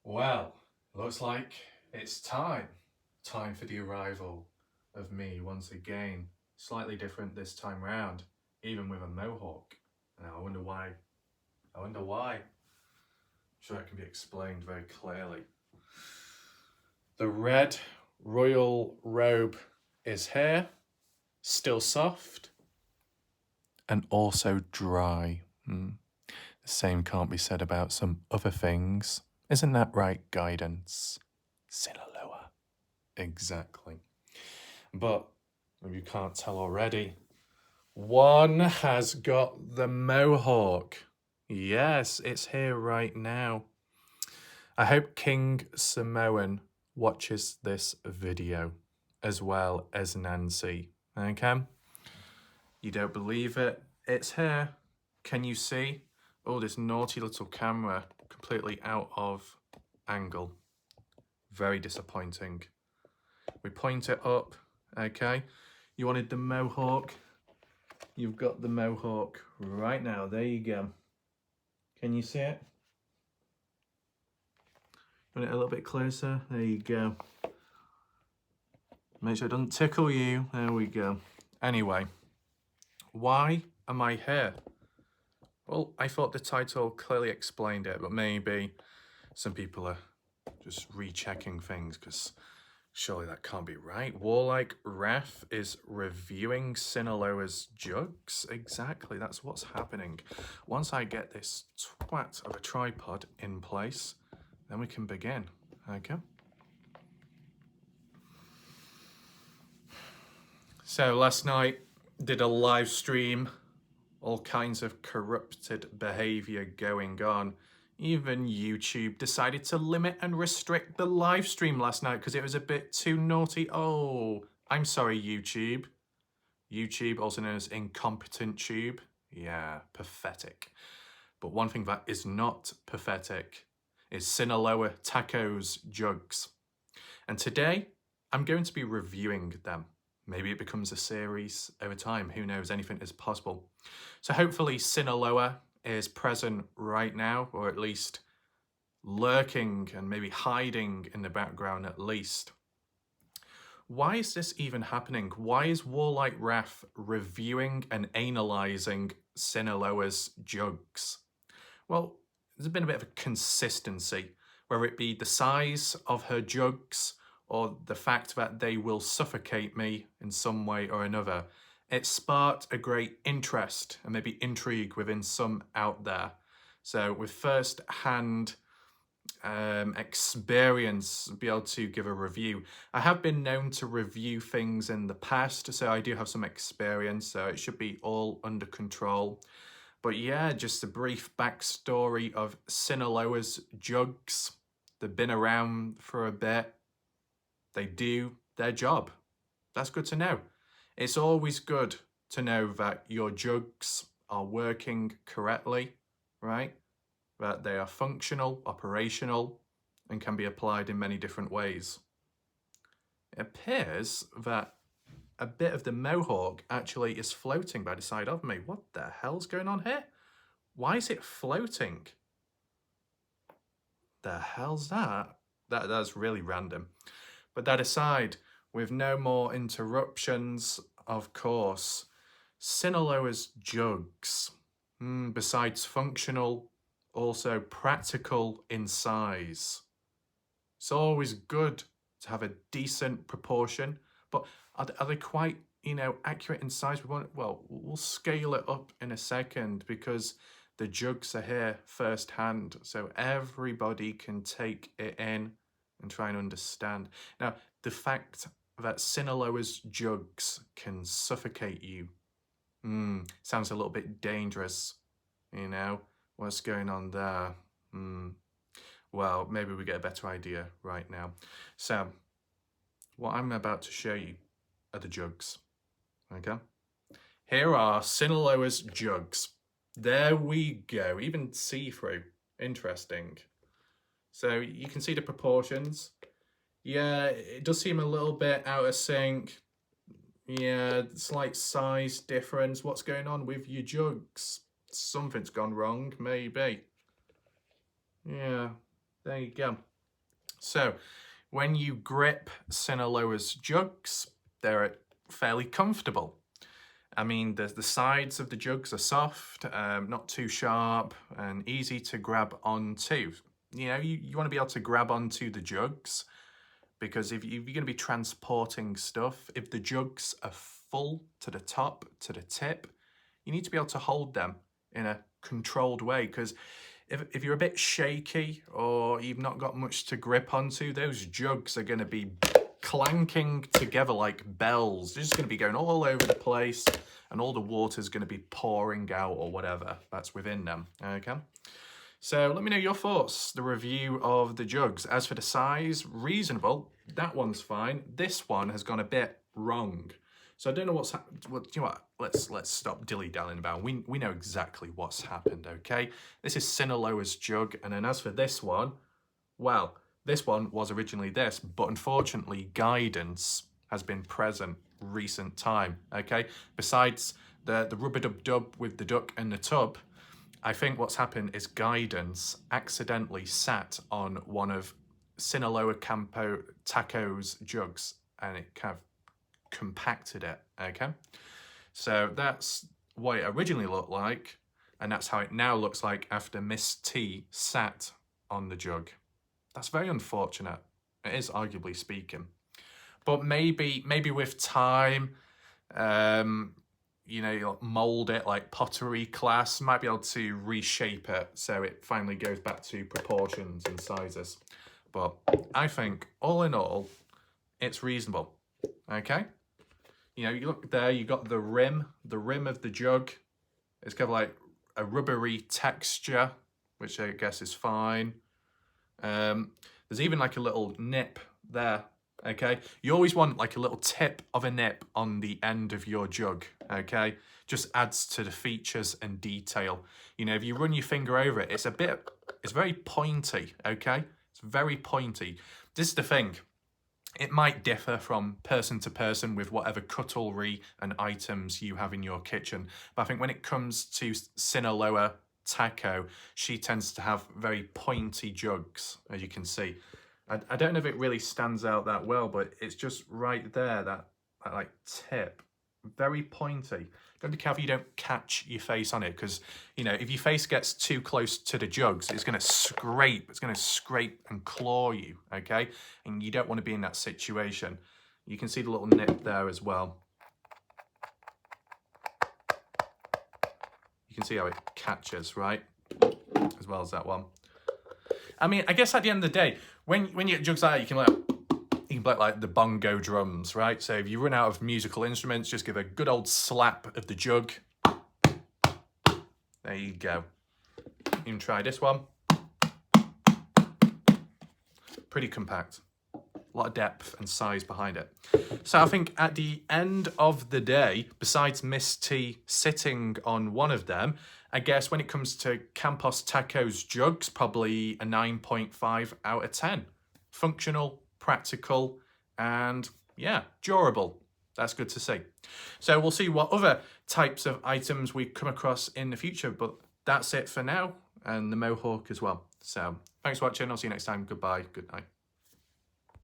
Well, looks like it's time. Time for the arrival of me once again. Slightly different this time round, even with a mohawk. Now, I wonder why. I'm sure it can be explained very clearly. The red royal robe is here, still soft, and also dry. The same can't be said about some other things. Isn't that right, Guidance? Sinaloa. Exactly. But if you can't tell already, one has got the mohawk. Yes, it's here right now. I hope King Samoan watches this video as well as Nancy. Okay? You don't believe it? It's here. Can you see? Oh, this naughty little camera completely out of angle. Very disappointing. We point it up, okay? You wanted the mohawk. You've got the mohawk right now. There you go. Can you see it? Want it a little bit closer? There you go. Make sure it doesn't tickle you. There we go. Anyway, why am I here? Well, I thought the title clearly explained it, but maybe some people are just rechecking things because surely that can't be right. WarLike Ref is reviewing Sinaloa's Jugs. Exactly, that's what's happening. Once I get this twat of a tripod in place, then we can begin. Okay. So last night, did a live stream, all kinds of corrupted behavior going on. Even YouTube decided to limit and restrict the live stream last night because it was a bit too naughty. Oh, I'm sorry, YouTube. YouTube, also known as Incompetent Tube. Yeah, pathetic. But one thing that is not pathetic is Sinaloa Tacos Jugs. And today, I'm going to be reviewing them. Maybe it becomes a series over time. Who knows? Anything is possible. So hopefully Sinaloa is present right now, or at least lurking and maybe hiding in the background at least. Why is this even happening? Why is WarLike Ref reviewing and analysing Sinaloa's Jugs? Well, there's been a bit of a consistency, whether it be the size of her jugs or the fact that they will suffocate me in some way or another. It sparked a great interest and maybe intrigue within some out there. So with first-hand experience, be able to give a review. I have been known to review things in the past, so I do have some experience, so it should be all under control. But yeah, just a brief backstory of Sinaloa's Jugs. They've been around for a bit. They do their job. That's good to know. It's always good to know that your jugs are working correctly, right? That they are functional, operational, and can be applied in many different ways. It appears that a bit of the mohawk actually is floating by the side of me. What the hell's going on here? Why is it floating? The hell's that? That's really random. But that aside, with no more interruptions, of course, Sinaloa's Jugs, besides functional, also practical in size. It's always good to have a decent proportion, but are they quite, accurate in size? We'll scale it up in a second because the jugs are here firsthand, so everybody can take it in and try and understand. Now, the fact that Sinaloa's jugs can suffocate you, sounds a little bit dangerous, What's going on there? Well, maybe we get a better idea right now. So, what I'm about to show you are the jugs, okay? Here are Sinaloa's jugs. There we go, even see-through, interesting. So you can see the proportions. Yeah, it does seem a little bit out of sync. Yeah, slight size difference. What's going on with your jugs? Something's gone wrong, maybe. Yeah, there you go. So when you grip Sinaloa's jugs, they're fairly comfortable. I mean, the sides of the jugs are soft, not too sharp, and easy to grab onto. You know, you want to be able to grab onto the jugs, because if you're going to be transporting stuff, if the jugs are full to the top, to the tip, you need to be able to hold them in a controlled way, because if you're a bit shaky or you've not got much to grip onto, those jugs are going to be clanking together like bells. They're just going to be going all over the place, and all the water's going to be pouring out or whatever that's within them, okay? So let me know your thoughts, the review of the jugs. As for the size, reasonable. That one's fine. This one has gone a bit wrong. So I don't know what's happened. Well, you know what? Let's stop dilly-dallying about. We know exactly what's happened, okay? This is Sinaloa's jug, and then as for this one, well, this one was originally this, but unfortunately guidance has been present recent time, okay? Besides the rubber-dub-dub with the duck and the tub, I think what's happened is guidance accidentally sat on one of Sinaloa Campo Taco's jugs, and it kind of compacted it, okay? So that's what it originally looked like, and that's how it now looks like after Miss T sat on the jug. That's very unfortunate. It is, arguably speaking. But maybe with time, you know, you'll mold it like pottery class, might be able to reshape it so it finally goes back to proportions and sizes. But I think, all in all, it's reasonable, okay? You know, you look there, you got the rim of the jug. It's kind of like a rubbery texture, which I guess is fine. There's even like a little nip there, okay? You always want like a little tip of a nip on the end of your jug, okay? Just adds to the features and detail. You know, if you run your finger over it, it's very pointy, okay? It's very pointy. This is the thing. It might differ from person to person with whatever cutlery and items you have in your kitchen. But I think when it comes to Sinaloa Taco, she tends to have very pointy jugs, as you can see. I don't know if it really stands out that well, but it's just right there, that like tip, very pointy. Got to be careful you don't catch your face on it, because, you know, if your face gets too close to the jugs, it's going to scrape and claw you, okay? And you don't want to be in that situation. You can see the little nip there as well. You can see how it catches, right? As well as that one. I mean, I guess at the end of the day, when you get jugs like that, you can play like the bongo drums, right? So if you run out of musical instruments, just give a good old slap of the jug. There you go. You can try this one. Pretty compact. A lot of depth and size behind it. So I think at the end of the day, besides Miss T sitting on one of them, I guess when it comes to Campos Taco's jugs, probably a 9.5 out of 10. Functional, practical, and yeah, durable. That's good to see. So we'll see what other types of items we come across in the future, but that's it for now, and the Mohawk as well. So thanks for watching. I'll see you next time. Goodbye. Good night.